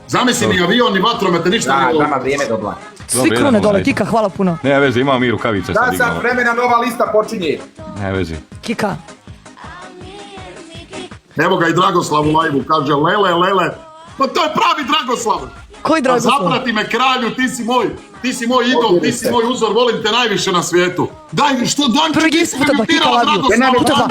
Zamisli ni avion, ni vatromete, ništa ne Da, bilo. nama vrijeme dobla. Svi krune dole, Kika, hvala puno. Ne veze, imamo mi rukavice Da, sad sad igramo. vremena nova lista počinje. Ne veze. Kika. Evo ga i Dragoslav u live-u, kaže lele. Pa to je pravi Dragoslav. Koji Pa Dragoslav? zaprati me kralju, ti si moj idol, ti si moj uzor, volim te najviše na svijetu. Daj, što Danči, Prvi ti si puta, me Kika, mutirala lažu. Dragoslavu.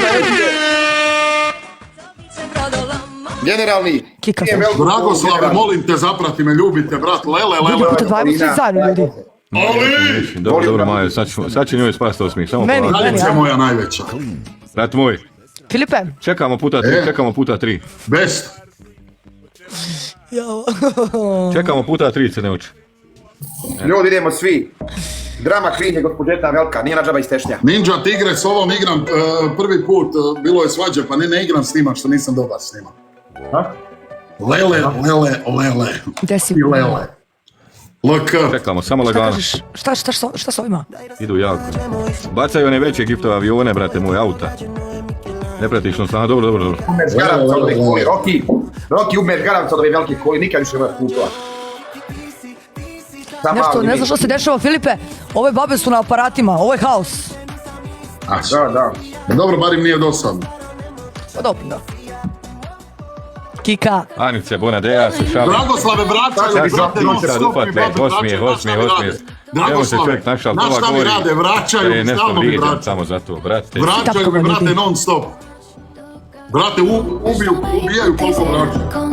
Generalni. Kika, Nije sad. veliko Dragoslave, generalni. molim te, zaprati me, ljubite, brat, lele. Puta dva, ajmo svi zajedno, ljudi. Ali! Dobro, Majo, sad će njoj spasti osmijeh, samo Meni. polako. Kraljica moja najveća. Brat moj, Filipe. čekamo puta tri. Best. Čekamo puta 3, se ne uči. Ljudi, idemo svi. Drama queen je gospođeta velika, nije na džaba iz tešnja. Ninja Tigre, s ovom igram prvi put, bilo je svađe, pa ne igram s njima, što nisam dobar s njima. Lele. Gdje si? I lele. LK. Čekamo, samo Šta lagano. kažeš? Šta s ovima? Idu jako. Bacaju one veće giftove avione, brate moj, auta. Ne pratiš nos, aha, dobro. Umeš garavca od ove koli, Roki umeš garavca od ove velike koli, nikad više ne putova. Nešto, ne znaš što se dešava, Filipe. Ove babe su na aparatima, ovo je haos. Da. Dobro, barim nije dosadno. Pa dobro, da. Kika. Anice, Bonadea, se šalim. Dragoslave, vraćaju, brate, non Sad stop upad, mi, babe, osmijeh. Evo se čovjek našao, znaš šta mi rade, vraćaju, nešto stalno mi vrijeđam vraćaju. samo za to, brate. Vraćaju mi, brate, non stop. Brate, ubijaju koliko vraćaju.